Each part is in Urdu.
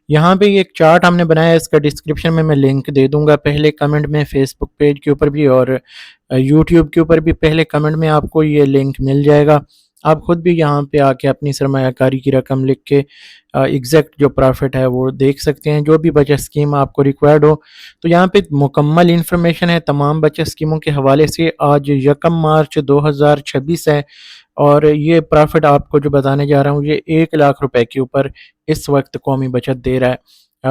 یہاں پہ ایک چارٹ ہم نے بنایا ہے، اس کا ڈسکرپشن میں لنک دے دوں گا پہلے کمنٹ میں، فیس بک پیج کے اوپر بھی اور یوٹیوب کے اوپر بھی پہلے کمنٹ میں آپ کو یہ لنک مل جائے گا۔ آپ خود بھی یہاں پہ آ کے اپنی سرمایہ کاری کی رقم لکھ کے ایگزیکٹ جو پروفٹ ہے وہ دیکھ سکتے ہیں، جو بھی بچت اسکیم آپ کو ریکوائرڈ ہو۔ تو یہاں پہ مکمل انفارمیشن ہے تمام بچت اسکیموں کے حوالے سے۔ آج 1 مارچ 2026 ہے، اور یہ پرافٹ آپ کو جو بتانے جا رہا ہوں یہ 1 لاکھ روپے کے اوپر اس وقت قومی بچت دے رہا ہے۔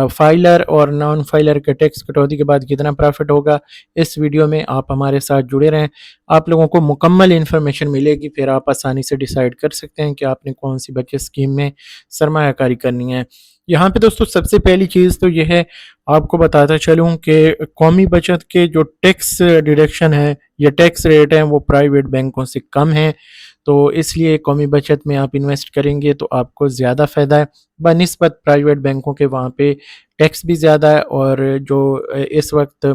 فائلر اور نان فائلر کے ٹیکس کٹوتی کے بعد کتنا پرافٹ ہوگا، اس ویڈیو میں آپ ہمارے ساتھ جڑے رہیں، آپ لوگوں کو مکمل انفارمیشن ملے گی، پھر آپ آسانی سے ڈیسائیڈ کر سکتے ہیں کہ آپ نے کون سی بچت اسکیم میں سرمایہ کاری کرنی ہے۔ یہاں پہ دوستو سب سے پہلی چیز تو یہ ہے، آپ کو بتاتا چلوں کہ قومی بچت کے جو ٹیکس ڈیڈکشن ہے یا ٹیکس ریٹ ہیں وہ پرائیویٹ بینکوں سے کم ہیں، تو اس لیے قومی بچت میں آپ انویسٹ کریں گے تو آپ کو زیادہ فائدہ ہے بنسبت پرائیویٹ بینکوں کے، وہاں پہ ٹیکس بھی زیادہ ہے اور جو اس وقت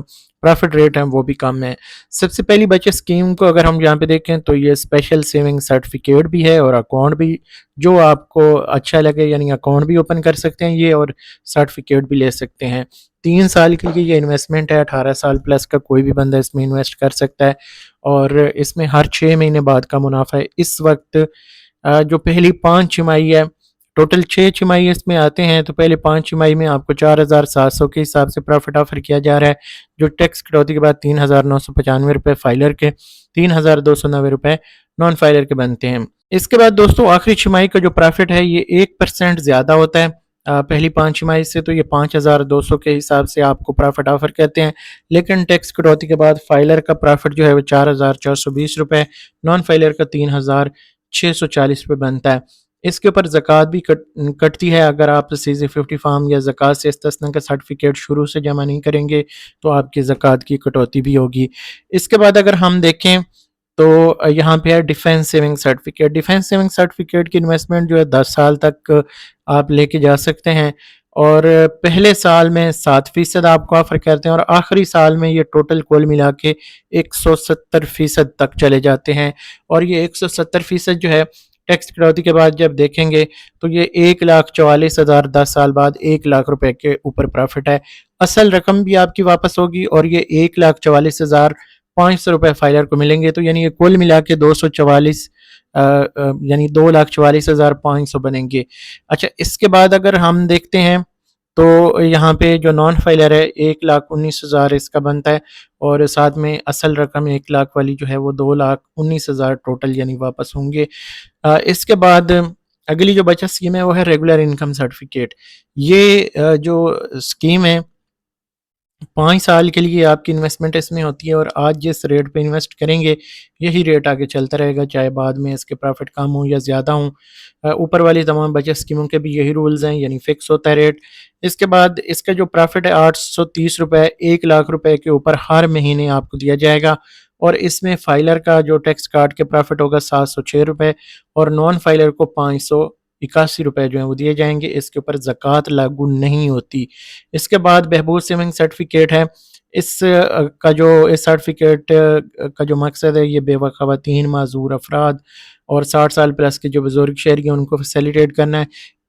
پرافٹ ریٹ ہیں وہ بھی کم ہے۔ سب سے پہلی بچت اسکیم کو اگر ہم یہاں پہ دیکھیں تو یہ اسپیشل سیونگ سرٹیفکیٹ بھی ہے اور اکاؤنٹ بھی، جو آپ کو اچھا لگے، یعنی اکاؤنٹ بھی اوپن کر سکتے ہیں یہ اور سرٹیفکیٹ بھی لے سکتے ہیں۔ 3 سال کے لیے یہ انویسٹمنٹ ہے، 18 سال پلس کا کوئی بھی بندہ اس میں انویسٹ کر سکتا ہے، اور اس میں ہر 6 مہینے بعد کا منافع ہے۔ اس وقت جو پہلی 5 چھمائی ہے، ٹوٹل 6 چھمائی اس میں آتے ہیں، تو پہلے 5 چھمائی میں آپ کو 4700 کے حساب سے پروفٹ آفر کیا جا رہا ہے، جو ٹیکس کٹوتی کے بعد 3995 روپے فائلر کے، 3290 روپے نان فائلر کے بنتے ہیں۔ اس کے بعد دوستو آخری چھمائی کا جو پروفٹ ہے یہ 1% زیادہ ہوتا ہے پہلی 5 چھمائی سے، تو یہ 5200 کے حساب سے آپ کو پروفٹ آفر کہتے ہیں، لیکن ٹیکس کٹوتی کے بعد فائلر کا پروفٹ جو ہے وہ 4420 روپے، نان فائلر کا 3640 روپے بنتا ہے۔ اس کے اوپر زکوٰۃ بھی کٹتی ہے، اگر آپ CZ 50 فارم یا زکوٰۃ سے استثناء کا سرٹیفکیٹ شروع سے جمع نہیں کریں گے تو آپ کی زکوٰۃ کی کٹوتی بھی ہوگی۔ اس کے بعد اگر ہم دیکھیں تو یہاں پہ ہے defence saving certificate. Defence saving certificate کی انویسٹمنٹ جو ہے 10 سال تک آپ لے کے جا سکتے ہیں، اور پہلے سال میں 7% آپ کو آفر کرتے ہیں، اور آخری سال میں یہ ٹوٹل کل ملا کے 170% تک چلے جاتے ہیں، اور یہ 170% جو ہے ٹیکس کٹوتی کے بعد جب دیکھیں گے تو یہ 1,44,000 10 سال بعد 1 لاکھ روپے کے اوپر پروفٹ ہے۔ اصل رقم بھی آپ کی واپس ہوگی، اور یہ 1,44,500 روپے فائلر کو ملیں گے، تو یعنی یہ کل ملا کے 244 یعنی 2,44,500 بنیں گے۔ اچھا، اس کے بعد اگر ہم دیکھتے ہیں تو یہاں پہ جو نان فائلر ہے 1,19,000 اس کا بنتا ہے، اور ساتھ میں اصل رقم 1 لاکھ والی جو ہے وہ 2,19,000 ٹوٹل یعنی واپس ہوں گے۔ اس کے بعد اگلی جو بچت اسکیم ہے وہ ہے ریگولر انکم سرٹیفکیٹ۔ یہ جو اسکیم ہے 5 سال کے لیے آپ کی انویسٹمنٹ اس میں ہوتی ہے، اور آج جس ریٹ پہ انویسٹ کریں گے یہی ریٹ آگے چلتا رہے گا، چاہے بعد میں اس کے پروفٹ کم ہوں یا زیادہ ہوں۔ اوپر والی تمام بچت اسکیموں کے بھی یہی رولز ہیں، یعنی فکس ہوتا ہے ریٹ۔ اس کے بعد اس کا جو پروفٹ ہے 830 روپے 1 لاکھ روپے کے اوپر ہر مہینے آپ کو دیا جائے گا، اور اس میں فائلر کا جو ٹیکس کاٹ کے پروفٹ ہوگا 706 روپے، اور نان فائلر کو 581 روپے جو ہیں وہ دیے جائیں گے، اس کے اوپر زکوٰۃ لاگو نہیں ہوتی۔ اس کے بعد بہبود سیونگ سرٹیفکیٹ ہے، اس سرٹیفکیٹ کا جو مقصد ہے یہ بیوہ خواتین، معذور افراد اور 60 سال پلس کے جو بزرگ شہری ہیں ان کو فیسیلیٹیٹ کرنا ہے۔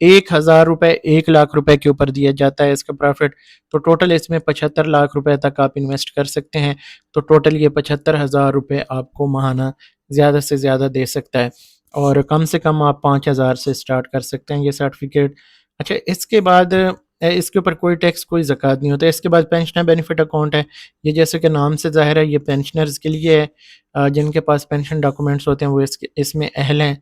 1,000 روپے 1 لاکھ روپے کے اوپر دیا جاتا ہے اس کا پروفٹ، تو ٹوٹل اس میں 75 لاکھ روپے تک آپ انویسٹ کر سکتے ہیں، تو ٹوٹل یہ 75,000 روپے آپ کو ماہانہ زیادہ سے زیادہ دے سکتا ہے، اور کم سے کم آپ 5,000 سے سٹارٹ کر سکتے ہیں یہ سرٹیفکیٹ۔ اچھا، اس کے بعد اس کے اوپر کوئی ٹیکس کوئی زکوٰۃ نہیں ہوتا۔ اس کے بعد پینشنر بینیفٹ اکاؤنٹ ہے، یہ جیسے کہ نام سے ظاہر ہے یہ پینشنرز کے لیے ہے، جن کے پاس پینشن ڈاکومنٹس ہوتے ہیں وہ اس میں اہل ہیں،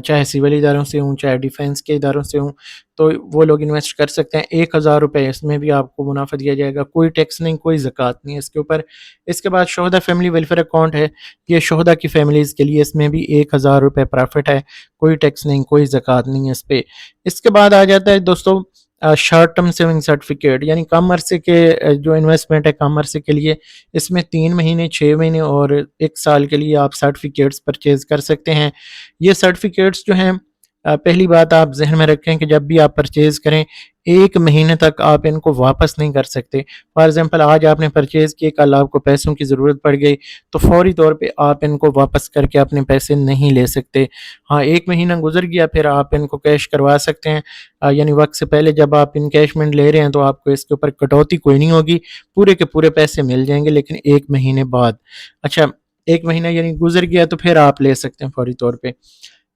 چاہے سول اداروں سے ہوں چاہے ڈیفینس کے اداروں سے ہوں، تو وہ لوگ انویسٹ کر سکتے ہیں۔ 1,000 روپے اس میں بھی آپ کو منافع دیا جائے گا، کوئی ٹیکس نہیں، کوئی زکوٰۃ نہیں اس کے اوپر۔ اس کے بعد شہداء فیملی ویلفیئر اکاؤنٹ ہے، یہ شہداء کی فیملیز کے لیے، اس میں بھی 1,000 روپے پروفٹ ہے، کوئی ٹیکس نہیں، کوئی زکوٰۃ نہیں ہے اس پہ۔ اس کے بعد آ جاتا ہے دوستو شارٹ ٹرم سیونگ سرٹیفکیٹ، یعنی کم عرصے کے جو انویسٹمنٹ ہے کم عرصے کے لیے، اس میں 3 مہینے 6 مہینے اور 1 سال کے لیے آپ سرٹیفکیٹس پرچیز کر سکتے ہیں۔ یہ سرٹیفکیٹس جو ہیں پہلی بات آپ ذہن میں رکھیں کہ جب بھی آپ پرچیز کریں 1 مہینے تک آپ ان کو واپس نہیں کر سکتے. فار ایگزامپل آج آپ نے پرچیز کیے، کل آپ کو پیسوں کی ضرورت پڑ گئی تو فوری طور پہ آپ ان کو واپس کر کے اپنے پیسے نہیں لے سکتے. ہاں 1 مہینہ گزر گیا پھر آپ ان کو کیش کروا سکتے ہیں، یعنی وقت سے پہلے جب آپ انکیشمنٹ لے رہے ہیں تو آپ کو اس کے اوپر کٹوتی کوئی نہیں ہوگی، پورے کے پورے پیسے مل جائیں گے، لیکن 1 مہینے بعد. اچھا 1 مہینہ یعنی گزر گیا تو پھر آپ لے سکتے ہیں فوری طور پہ.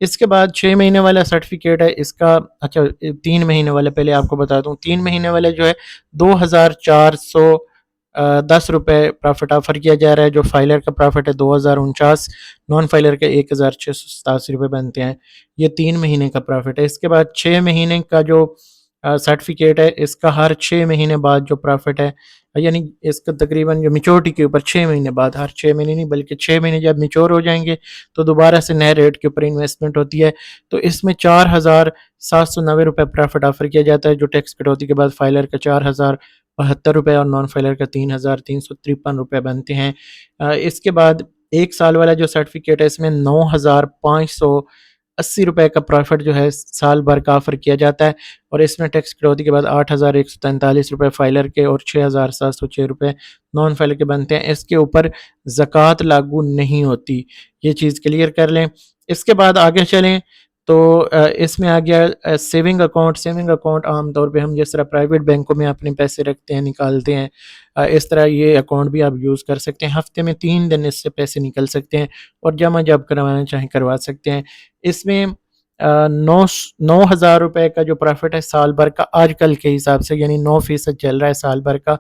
اس کے بعد 6 مہینے والا سرٹیفکیٹ ہے اس کا. اچھا 3 مہینے والا پہلے آپ کو بتا دوں، 3 مہینے والا جو ہے 2410 روپے پرافٹ آفر کیا جا رہا ہے. جو فائلر کا پرافٹ ہے 2049، نان فائلر کا 1687 روپے بنتے ہیں. یہ 3 مہینے کا پرافٹ ہے. اس کے بعد 6 مہینے کا جو سرٹیفکیٹ ہے اس کا ہر 6 مہینے بعد جو پرافٹ ہے، یعنی اس کا تقریباً جو میچورٹی کے اوپر 6 مہینے بعد، ہر 6 مہینے نہیں بلکہ 6 مہینے جب میچور ہو جائیں گے تو دوبارہ سے نئے ریٹ کے اوپر انویسٹمنٹ ہوتی ہے. تو اس میں 4790 روپے پرافٹ آفر کیا جاتا ہے، جو ٹیکس کٹوتی کے بعد فائلر کا 4072 روپے اور نان فائلر کا 3353 روپے بنتے ہیں. اس کے بعد 1 سال والا جو سرٹیفکیٹ ہے اس میں 9580 روپے کا پرافٹ جو ہے سال بھر کا آفر کیا جاتا ہے، اور اس میں ٹیکس کٹوتی کے بعد 8143 روپے فائلر کے اور 6706 روپے نان فائلر کے بنتے ہیں. اس کے اوپر زکوٰۃ لاگو نہیں ہوتی، یہ چیز کلیئر کر لیں. اس کے بعد آگے چلیں تو اس میں آ گیا سیونگ اکاؤنٹ. سیونگ اکاؤنٹ عام طور پہ ہم جس طرح پرائیویٹ بینکوں میں اپنے پیسے رکھتے ہیں نکالتے ہیں، اس طرح یہ اکاؤنٹ بھی آپ یوز کر سکتے ہیں. ہفتے میں 3 دن اس سے پیسے نکل سکتے ہیں اور جمع جب کروانا چاہیں کروا سکتے ہیں. اس میں 9000 روپے کا جو پرافٹ ہے سال بھر کا آج کل کے حساب سے، یعنی 9% چل رہا ہے سال بھر کا.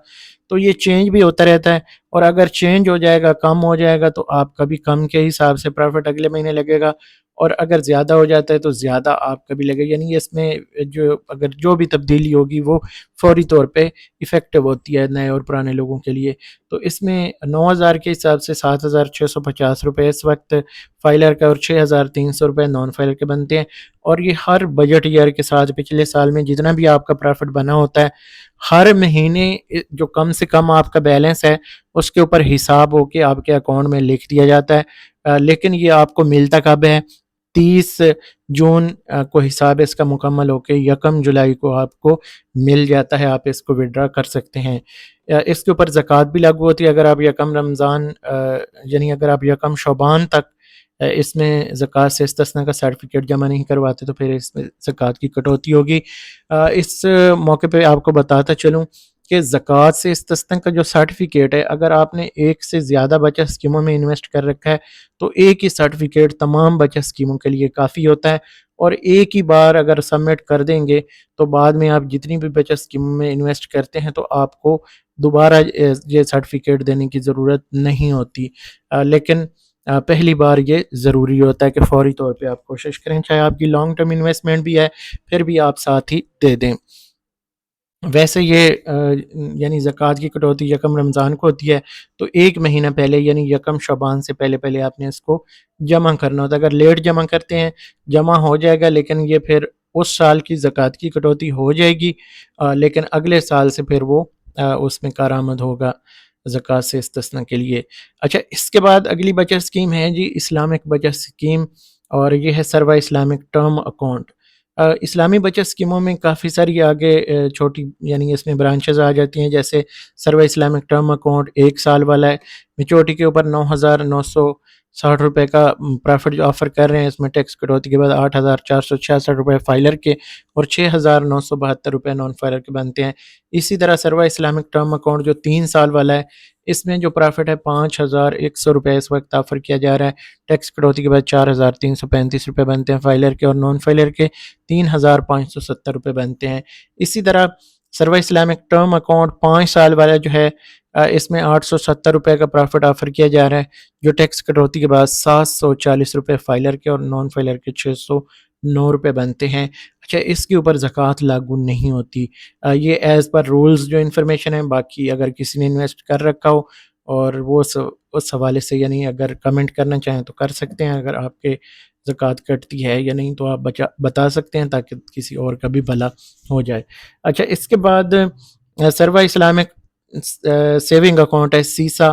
تو یہ چینج بھی ہوتا رہتا ہے، اور اگر چینج ہو جائے گا، کم ہو جائے گا تو آپ کا بھی کم کے حساب سے پرافٹ اگلے مہینے لگے گا، اور اگر زیادہ ہو جاتا ہے تو زیادہ آپ کا بھی لگے گا. یعنی اس میں جو بھی تبدیلی ہوگی وہ فوری طور پہ افیکٹو ہوتی ہے نئے اور پرانے لوگوں کے لیے. تو اس میں 9000 کے حساب سے 7650 روپے اس وقت فائلر کا اور 6300 روپے نان فائلر کے بنتے ہیں. اور یہ ہر بجٹ ایئر کے ساتھ پچھلے سال میں جتنا بھی آپ کا پرافٹ بنا ہوتا ہے ہر مہینے جو کم سے کم آپ کا بیلنس ہے اس کے اوپر حساب ہو کے آپ کے اکاؤنٹ میں لکھ دیا جاتا ہے. لیکن یہ آپ کو ملتا کب ہے؟ 30 جون کو حساب اس کا مکمل ہو کے 1 جولائی کو آپ کو مل جاتا ہے، آپ اس کو وڈرا کر سکتے ہیں. اس کے اوپر زکوٰۃ بھی لاگو ہوتی ہے. اگر آپ یکم رمضان یعنی اگر آپ یکم شعبان تک اس میں زکوٰۃ سے استثناء کا سرٹیفکیٹ جمع نہیں کرواتے تو پھر اس میں زکوٰۃ کی کٹوتی ہوگی. اس موقع پہ آپ کو بتاتا چلوں کہ زکوٰۃ سے استثناء کا جو سرٹیفکیٹ ہے، اگر آپ نے ایک سے زیادہ بچت اسکیموں میں انویسٹ کر رکھا ہے تو ایک ہی سرٹیفکیٹ تمام بچت اسکیموں کے لیے کافی ہوتا ہے، اور ایک ہی بار اگر سبمٹ کر دیں گے تو بعد میں آپ جتنی بھی بچت اسکیموں میں انویسٹ کرتے ہیں تو آپ کو دوبارہ یہ سرٹیفکیٹ دینے کی ضرورت نہیں ہوتی. لیکن پہلی بار یہ ضروری ہوتا ہے کہ فوری طور پہ آپ کوشش کریں، چاہے آپ کی لانگ ٹرم انویسٹمنٹ بھی ہے پھر بھی آپ ساتھ ہی دے دیں. ویسے یہ یعنی زکوٰۃ کی کٹوتی یکم رمضان کو ہوتی ہے تو 1 مہینہ پہلے یعنی یکم شعبان سے پہلے پہلے آپ نے اس کو جمع کرنا ہوتا ہے. اگر لیٹ جمع کرتے ہیں جمع ہو جائے گا، لیکن یہ پھر اس سال کی زکوٰۃ کی کٹوتی ہو جائے گی، لیکن اگلے سال سے پھر وہ اس میں کارآمد ہوگا زکوٰۃ سے استثناء کے لیے. اچھا اس کے بعد اگلی بچت اسکیم ہے جی اسلامک بچت اسکیم، اور یہ ہے سروا اسلامک ٹرم اکاؤنٹ. اسلامی بچت اسکیموں میں کافی ساری آگے چھوٹی یعنی اس میں برانچز آ جاتی ہیں، جیسے سروا اسلامک ٹرم اکاؤنٹ 1 سال والا ہے، میچورٹی کے اوپر 9960 روپے کا پرافٹ جو آفر کر رہے ہیں. اس میں ٹیکس کٹوتی کے بعد 8466 روپے فائلر کے اور 6972 روپے نان فائلر کے بنتے ہیں. اسی طرح سروا اسلامک ٹرم اکاؤنٹ جو 3 سال والا ہے، اس میں جو پرافٹ ہے 5100 روپے اس وقت آفر کیا جا رہا ہے. ٹیکس کٹوتی کے بعد 4335 روپے بنتے ہیں فائلر کے، اور نان فائلر کے 3570 روپے بنتے ہیں. اسی طرح سروا اسلامک ٹرم اکاؤنٹ 5 سال والا جو ہے اس میں 870 روپے کا پرافٹ آفر کیا جا رہا ہے، جو ٹیکس کٹوتی کے بعد 740 روپے فائلر کے اور نان فائلر کے 609 روپے بنتے ہیں. اچھا اس کے اوپر زکوٰۃ لاگو نہیں ہوتی، یہ ایز پر رولز جو انفارمیشن ہے. باقی اگر کسی نے انویسٹ کر رکھا ہو اور وہ اس حوالے سے یعنی اگر کمنٹ کرنا چاہیں تو کر سکتے ہیں، اگر آپ کے زکوٰۃ کٹتی ہے یا نہیں تو آپ بتا سکتے ہیں تاکہ کسی اور کا بھی بھلا ہو جائے. اچھا اس کے بعد سروا اسلامک سیونگ اکاؤنٹ ہے سیسا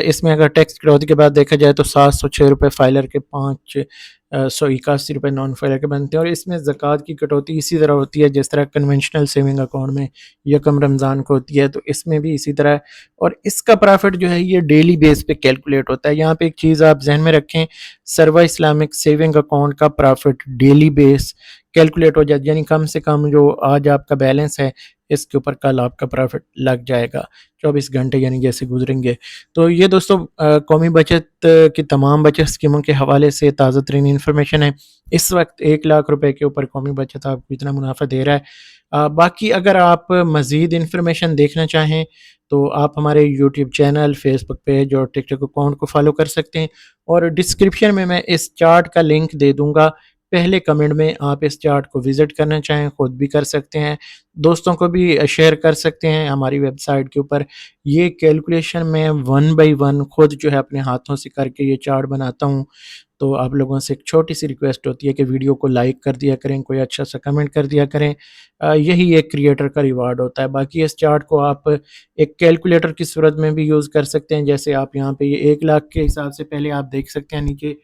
اس میں اگر ٹیکس کٹوتی کے بعد دیکھا جائے تو 706 روپے فائلر کے، 581 روپے نان فائلر کے بنتے ہیں، اور اس میں زکوٰۃ کی کٹوتی اسی طرح ہوتی ہے جس طرح کنونشنل سیونگ اکاؤنٹ میں یکم رمضان کو ہوتی ہے، تو اس میں بھی اسی طرح ہے۔ اور اس کا پرافٹ جو ہے یہ ڈیلی بیس پہ کیلکولیٹ ہوتا ہے۔ یہاں پہ ایک چیز آپ ذہن میں رکھیں، سروا اسلامک سیونگ اکاؤنٹ کا پرافٹ ڈیلی بیس کیلکولیٹ ہو جاتا ہے، یعنی کم سے کم جو آج آپ کا بیلنس ہے اس کے اوپر کل آپ کا پرافٹ لگ جائے گا 24 گھنٹے یعنی جیسے گزریں گے۔ تو یہ دوستو قومی بچت کی تمام بچت اسکیموں کے حوالے سے تازہ ترین انفارمیشن ہے۔ اس وقت 1 لاکھ روپے کے اوپر قومی بچت آپ کو اتنا منافع دے رہا ہے۔ باقی اگر آپ مزید انفارمیشن دیکھنا چاہیں تو آپ ہمارے یوٹیوب چینل، فیس بک پیج اور ٹک ٹاک اکاؤنٹ کو فالو کر سکتے ہیں، اور ڈسکرپشن میں اس چارٹ کا لنک دے دوں گا، پہلے کمنٹ میں آپ اس چارٹ کو وزٹ کرنا چاہیں خود بھی کر سکتے ہیں، دوستوں کو بھی شیئر کر سکتے ہیں ہماری ویب سائٹ کے اوپر۔ یہ کیلکولیشن میں 1 بائی 1 خود جو ہے اپنے ہاتھوں سے کر کے یہ چارٹ بناتا ہوں، تو آپ لوگوں سے ایک چھوٹی سی ریکویسٹ ہوتی ہے کہ ویڈیو کو لائک کر دیا کریں، کوئی اچھا سا کمنٹ کر دیا کریں، یہی ایک کریٹر کا ریوارڈ ہوتا ہے۔ باقی اس چارٹ کو آپ ایک کیلکولیٹر کی صورت میں بھی یوز کر سکتے ہیں، جیسے آپ یہاں پہ یہ 1 لاکھ کے حساب سے پہلے آپ دیکھ سکتے ہیں نیچے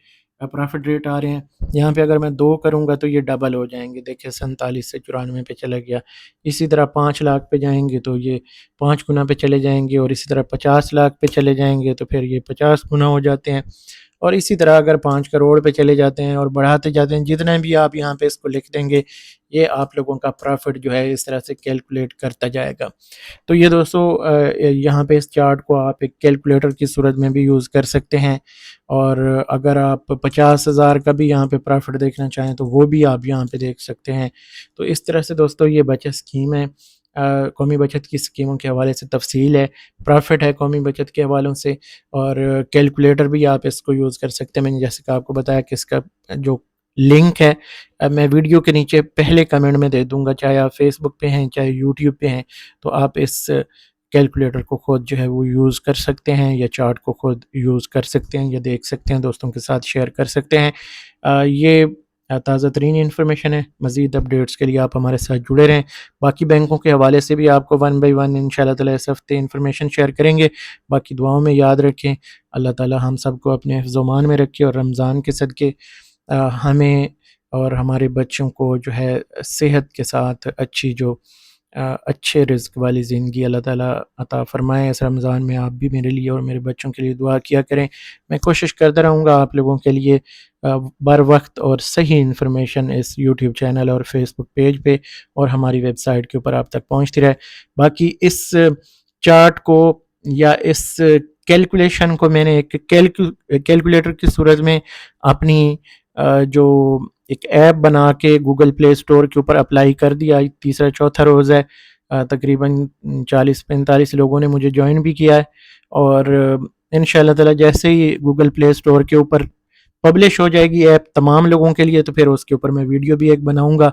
پرافٹ ریٹ آ رہے ہیں، یہاں پہ اگر میں 2 کروں گا تو یہ ڈبل ہو جائیں گے، دیکھیں 47 سے 94 پہ چلا گیا۔ اسی طرح 5 لاکھ پہ جائیں گے تو یہ 5 گنا پہ چلے جائیں گے، اور اسی طرح 50 لاکھ پہ چلے جائیں گے تو پھر یہ 50 گنا ہو جاتے ہیں، اور اسی طرح اگر 5 کروڑ پہ چلے جاتے ہیں اور بڑھاتے جاتے ہیں، جتنے بھی آپ یہاں پہ اس کو لکھ دیں گے یہ آپ لوگوں کا پرافٹ جو ہے اس طرح سے کیلکولیٹ کرتا جائے گا۔ تو یہ دوستو یہاں پہ اس چارٹ کو آپ ایک کیلکولیٹر کی صورت میں بھی یوز کر سکتے ہیں، اور اگر آپ 50,000 کا بھی یہاں پہ پرافٹ دیکھنا چاہیں تو وہ بھی آپ یہاں پہ دیکھ سکتے ہیں۔ تو اس طرح سے دوستو یہ بچت اسکیم ہے، قومی بچت کی اسکیموں کے حوالے سے تفصیل ہے، پرافٹ ہے قومی بچت کے حوالوں سے، اور کیلکولیٹر بھی آپ اس کو یوز کر سکتے ہیں۔ میں نے جیسے کہ آپ کو بتایا کہ اس کا جو لنک ہے میں ویڈیو کے نیچے پہلے کمنٹ میں دے دوں گا، چاہے آپ فیس بک پہ ہیں چاہے یوٹیوب پہ ہیں، تو آپ اس کیلکولیٹر کو خود جو ہے وہ یوز کر سکتے ہیں، یا چارٹ کو خود یوز کر سکتے ہیں، یا دیکھ سکتے ہیں، دوستوں کے ساتھ شیئر کر سکتے ہیں۔ یہ تازہ ترین انفارمیشن ہے، مزید اپڈیٹس کے لیے آپ ہمارے ساتھ جڑے رہیں۔ باقی بینکوں کے حوالے سے بھی آپ کو 1 بائی 1 انشاءاللہ تعالی اس ہفتے انفارمیشن شیئر کریں گے۔ باقی دعاؤں میں یاد رکھیں، اللہ تعالی ہم سب کو اپنے حفظ و امان میں رکھے، اور رمضان کے صدقے ہمیں اور ہمارے بچوں کو جو ہے صحت کے ساتھ اچھے رزق والی زندگی اللہ تعالیٰ عطا فرمائے۔ اس رمضان میں آپ بھی میرے لیے اور میرے بچوں کے لیے دعا کیا کریں۔ میں کوشش کرتا رہوں گا آپ لوگوں کے لیے بر وقت اور صحیح انفارمیشن اس یوٹیوب چینل اور فیس بک پیج پہ اور ہماری ویب سائٹ کے اوپر آپ تک پہنچتی رہے۔ باقی اس چارٹ کو یا اس کیلکولیشن کو میں نے ایک کیلکولیٹر کی صورت میں اپنی جو ایک ایپ بنا کے گوگل پلے اسٹور کے اوپر اپلائی کر دیا۔ تیسرا چوتھا روز ہے، تقریباً 40-45 لوگوں نے مجھے جوائن بھی کیا ہے، اور انشاءاللہ تعالی جیسے ہی گوگل پلے اسٹور کے اوپر پبلش ہو جائے گی ایپ تمام لوگوں کے لیے، تو پھر اس کے اوپر میں ویڈیو بھی ایک بناؤں گا،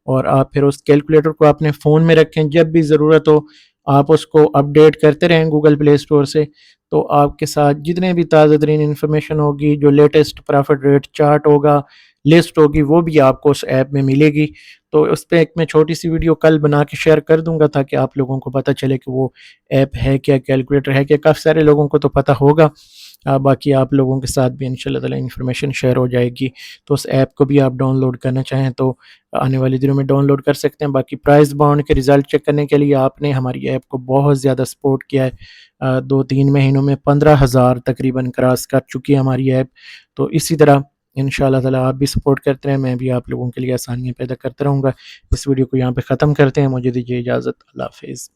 اور آپ پھر اس کیلکولیٹر کو اپنے فون میں رکھیں، جب بھی ضرورت ہو آپ اس کو اپڈیٹ کرتے رہیں گوگل پلے اسٹور سے، تو آپ کے ساتھ جتنے بھی تازہ ترین انفارمیشن ہوگی، جو لیٹسٹ پرافٹ ریٹ چارٹ ہوگا، لسٹ ہوگی، وہ بھی آپ کو اس ایپ میں ملے گی۔ تو اس پہ ایک میں چھوٹی سی ویڈیو کل بنا کے شیئر کر دوں گا تاکہ آپ لوگوں کو پتہ چلے کہ وہ ایپ ہے کیا، کیلکولیٹر ہے کیا۔ کافی سارے لوگوں کو تو پتہ ہوگا، باقی آپ لوگوں کے ساتھ بھی انشاءاللہ تعالی انفارمیشن شیئر ہو جائے گی۔ تو اس ایپ کو بھی آپ ڈاؤن لوڈ کرنا چاہیں تو آنے والی دنوں میں ڈاؤن لوڈ کر سکتے ہیں۔ باقی پرائز بانڈ کے رزلٹ چیک کرنے کے لیے آپ نے ہماری ایپ کو بہت زیادہ سپورٹ کیا ہے، 2-3 مہینوں میں 15,000 تقریباً کراس کر چکی ہے ہماری ایپ۔ تو اسی طرح انشاءاللہ تعالی آپ بھی سپورٹ کرتے رہیں، میں بھی آپ لوگوں کے لیے آسانیاں پیدا کرتا رہوں گا۔ اس ویڈیو کو یہاں پہ ختم کرتے ہیں، مجھے دیجیے اجازت، اللہ حافظ۔